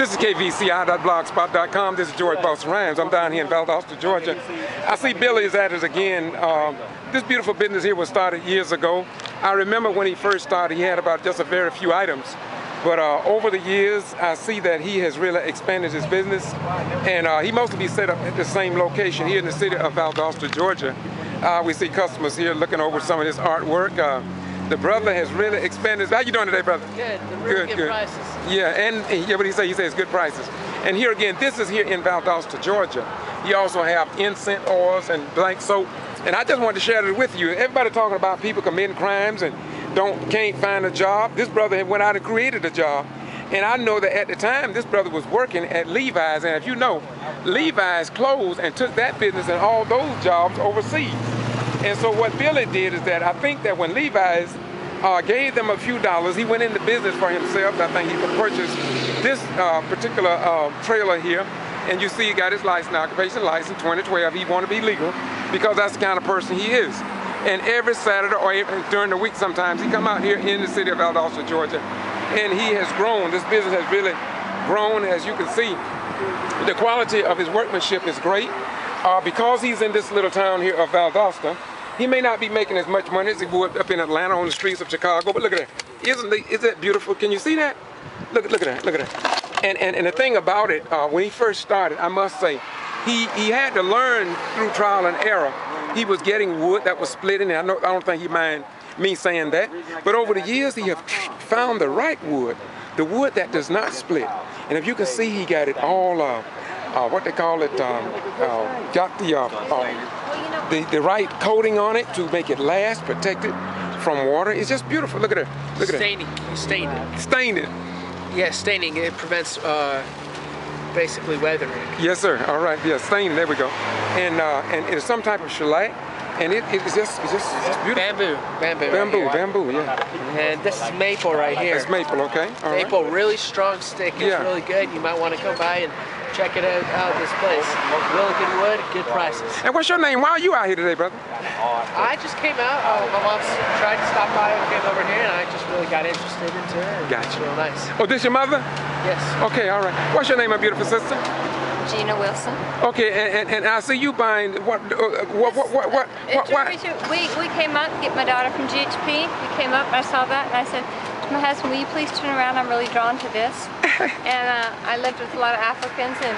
This is kvci.blogspot.com. This is George Boston Rhymes. I'm down here in Valdosta, Georgia. I see Billy is at it again. This beautiful business here was started years ago. I remember when he first started, he had about just a very few items. But over the years, I see that he has really expanded his business. And he mostly set up at the same location here in the city of Valdosta, Georgia. We see customers here looking over some of his artwork. The brother has really expanded. How you doing today, brother? Good. Really good prices. Yeah, and yeah, what he say? He says good prices. And here again, this is here in Valdosta, Georgia. You also have incense oils and blank soap. And I just wanted to share it with you. Everybody talking about people committing crimes and can't find a job. This brother went out and created a job. And I know that at the time, this brother was working at Levi's. And if you know, Levi's closed and took that business and all those jobs overseas. And so what Billy did is that I think that when Levi's gave them a few dollars, he went into business for himself. I think he could purchase this particular trailer here. And you see he got his license, occupation license, 2012. He want to be legal because that's the kind of person he is. And every Saturday or even during the week sometimes, he come out here in the city of Valdosta, Georgia. And he has grown. This business has really grown, as you can see. The quality of his workmanship is great. Because he's in this little town here of Valdosta, he may not be making as much money as he would up in Atlanta on the streets of Chicago, but look at that. Isn't that beautiful? Can you see that? Look at that, look at that. And the thing about it, when he first started, I must say, he had to learn through trial and error. He was getting wood that was splitting, and I don't think he mind me saying that, but over the years he have found the right wood, the wood that does not split. And if you can see, he got it all, what they call it, got the right coating on it to make it last, protect it from water. It's just beautiful. Look at it. Look at it. Stain it. Stain it. Yeah, staining. It prevents basically weathering. Yes, sir. All right. Yeah, staining. There we go. And it's some type of shellac, and it's just beautiful. Bamboo. Yeah. And this is maple right here. It's maple. Okay. All maple, right. Really strong stick. It's really good. You might want to come by and check it out this place. Really good wood, good prices. And what's your name? Why are you out here today, brother? I just came out. My mom tried to stop by and came over here, and I just really got interested into it. Gotcha. It's real nice. Oh, this your mother? Yes. Okay, all right. What's your name, my beautiful sister? Gina Wilson. Okay, and I see you buying what? We came up to get my daughter from GHP. We came up, and I saw that, and I said to my husband, will you please turn around? I'm really drawn to this. And I lived with a lot of Africans and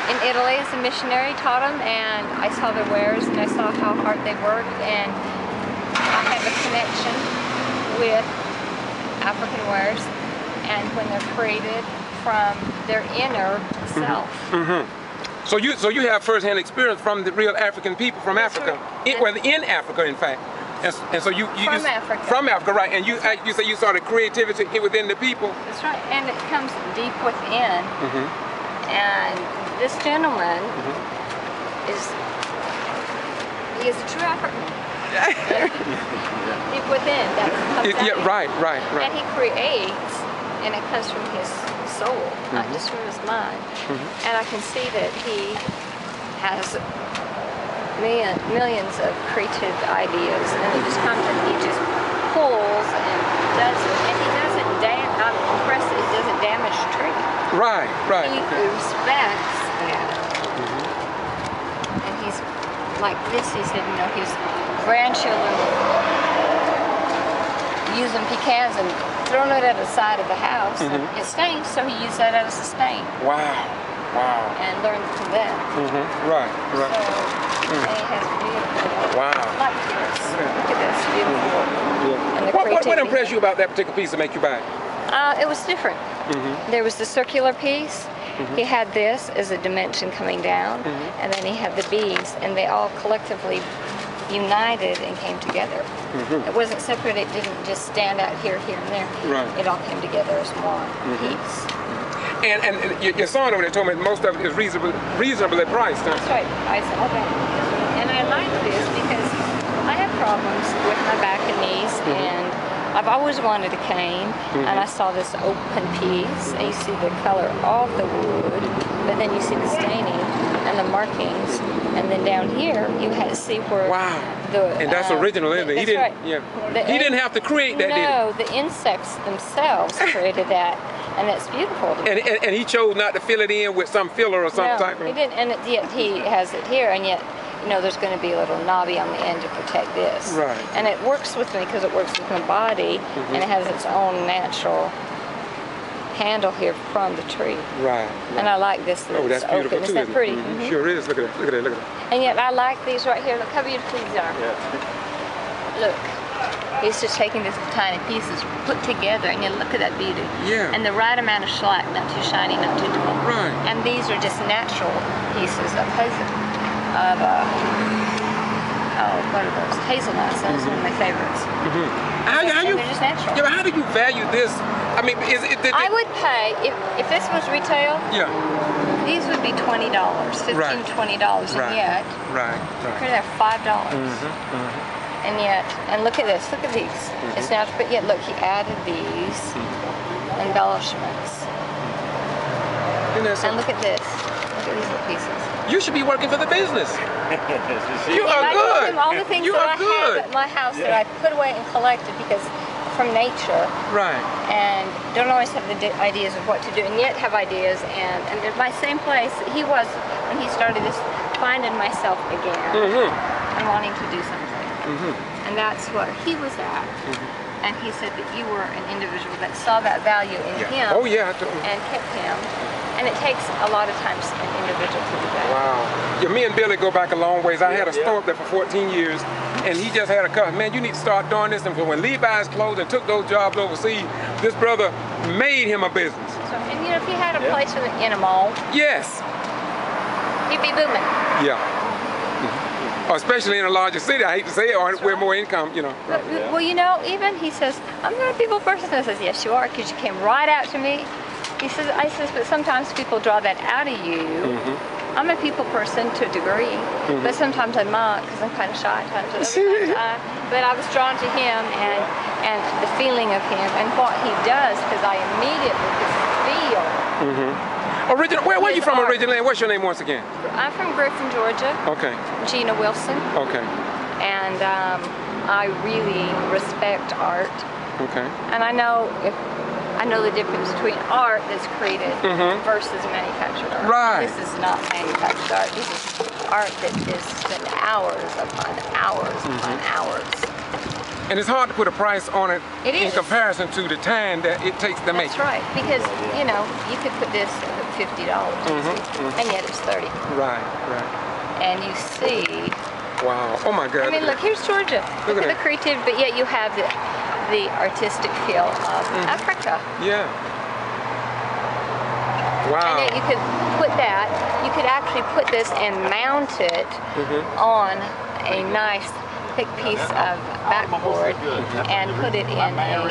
in Italy as a missionary, taught them, and I saw their wares and I saw how hard they worked, and I have a connection with African wares and when they're created from their inner self. Mm-hmm. So you have first-hand experience from the real African people from Africa, in Africa, in fact. And so you from Africa. From Africa, right? And you say you saw the creativity within the people. That's right, and it comes deep within. And this gentleman he is a true African. Deep within, that comes out. Yeah, right. And he creates, and it comes from his soul, not just from his mind. And I can see that he has millions of creative ideas, and it just comes and he just pulls and does it, and he doesn't I'm impressed that he doesn't damage the tree. Right. He respects that. And he's like this, he said, you know, his grandchildren using pecans and throwing it at the side of the house, and it stinks, so he used that as a stain. Wow. And learned from that. Right. So, and he has beautiful. Wow. Like this. Look at this, beautiful. And the What impressed you about that particular piece to make you buy it? It was different. There was the circular piece. He had this as a dimension coming down, and then he had the beads, and they all collectively united and came together. It wasn't separate. It didn't just stand out here, and there. Right. It all came together as one piece. And your son over there told me most of it is reasonably priced. Huh? That's right. I said, okay. And I like this because I have problems with my back and knees, and I've always wanted a cane, and I saw this open piece, and you see the color of the wood, but then you see the staining and the markings, And then down here, you had to see where And that's original, isn't it? He didn't, he didn't have to create that, no, the insects themselves created that. And it's beautiful. And he chose not to fill it in with some filler or some type of... he didn't, and yet he has it here, and yet, you know, there's going to be a little knobby on the end to protect this. Right. And it works with me because it works with my body, and it has its own natural handle here from the tree. Right. And I like this. That's beautiful too. Isn't that pretty? Sure is. Look at that. Look at that. Look at that. And yet I like these right here. Look how beautiful these are. Look. He's just taking these tiny pieces put together, and you look at that beauty. Yeah. And the right amount of shellac, not too shiny, not too dull. Right. And these are just natural pieces of what are those? Hazelnuts. That's one of my favorites. How you? They're just natural. Yeah, but how do you value this? I mean, I would pay if this was retail. Yeah. These would be $20, $15, $20, and yet they're $5. And yet, and look at this. Look at these. It's natural, but yet look, he added these embellishments. And look at this. Look at these little pieces. You should be working for the business. You are I good. told him all the things You that are I good. have at my house that I put away and collected because from nature. Right. And don't always have the ideas of what to do, and yet have ideas. And at my same place, he was when he started this, finding myself again and wanting to do something. And that's where he was at. And he said that you were an individual that saw that value in him. Oh yeah. And kept him. And it takes a lot of times an individual to do that. Wow. Yeah, me and Billy go back a long ways. I had a store up there for 14 years, and he just had a cut. Man, you need to start doing this. And when Levi's closed and took those jobs overseas, this brother made him a business. So, and you know, if he had a place in a mall, yes, he'd be booming. Yeah. Especially in a larger city, I hate to say it, or where more income, you know. Well, you know, even he says, I'm not a people person. I says, yes, you are, because you came right out to me. He says, but sometimes people draw that out of you. I'm a people person to a degree, but sometimes I'm not, because I'm kind of shy at times. But I was drawn to him and the feeling of him and what he does, because I immediately could feel. Where are you from originally? What's your name once again? I'm from Griffin, Georgia. Okay. Gina Wilson. Okay. And I really respect art. Okay. And I know the difference between art that's created versus manufactured art. Right. This is not manufactured art. This is art that is spent hours upon hours upon hours. And it's hard to put a price on it, in is. comparison to the time that it takes to make it. That's right, because, you know, you could put this at $50, and yet it's $30. Right. And you see... Wow, oh my God. I mean, look, here's Georgia. Look at the creative, but yet you have the artistic feel of Africa. Yeah. Wow. And yet you could put that, you could actually put this and mount it on a nice thick piece of backboard and put it in a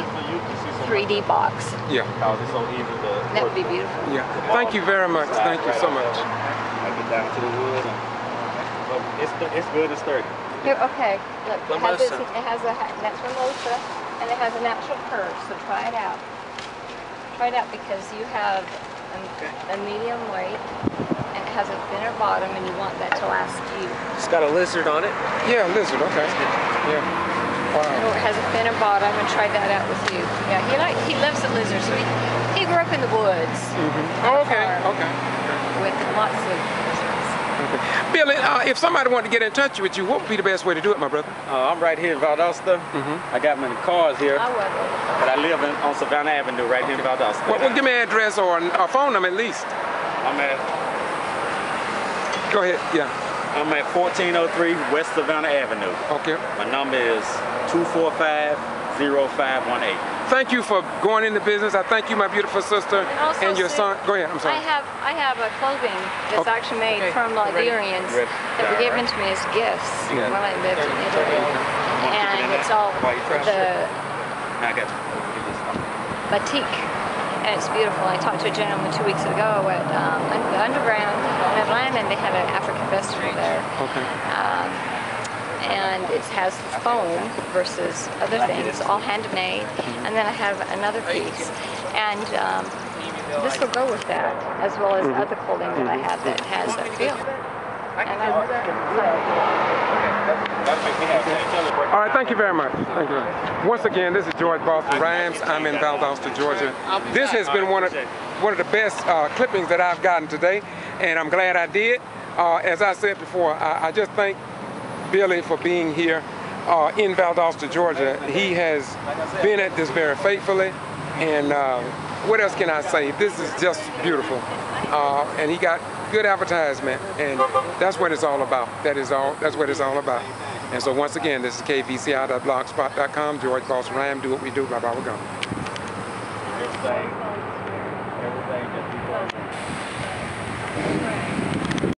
3D box. Yeah. That would be beautiful. Yeah. Thank you very much. Thank you so much. I get down to the wood. It's good and sturdy. Here, okay, look, it has that's Mimosa, and it has a natural curve, so try it out. Try it out because you have a medium weight, and it has a thinner bottom, and you want that to last you. It's got a lizard on it. Yeah, lizard, okay. Yeah. Wow. And it has a thinner bottom, and try that out with you. Yeah, he loves the lizards. So he grew up in the woods. Oh, okay. With lots of lizards. Okay. Billy, if somebody wanted to get in touch with you, what would be the best way to do it, my brother? I'm right here in Valdosta. I got my cars here, I would. but I live on Savannah Avenue right here in Valdosta. Well, give me an address or a phone number at least. I'm at Go ahead, yeah. I'm at 1403 West Savannah Avenue. Okay. My number is 245-0518. Thank you for going into business. I thank you, my beautiful sister, and your son. Go ahead, I'm sorry. I have a clothing that's actually made from Liberians that were given to me as gifts when I lived in Italy. And it's all the batik, and it's beautiful. I talked to a gentleman 2 weeks ago at the Underground in Atlanta, and they had an African festival there. Okay. And it has foam versus other things, all handmade. And then I have another piece. And this will go with that, as well as other clothing that I have that has that feel. All right, thank you very much. Thank you. Once again, this is George Boston Rhymes. I'm in Valdosta, Georgia. This has been one of the best clippings that I've gotten today, and I'm glad I did. As I said before, I just thank Billy for being here in Valdosta, Georgia. He has been at this very faithfully, and what else can I say? This is just beautiful, and he got good advertisement, and that's what it's all about. That's what it's all about. And so once again, this is kvci.blogspot.com. George Boston Rhymes. Do what we do. Bye bye. We're gone.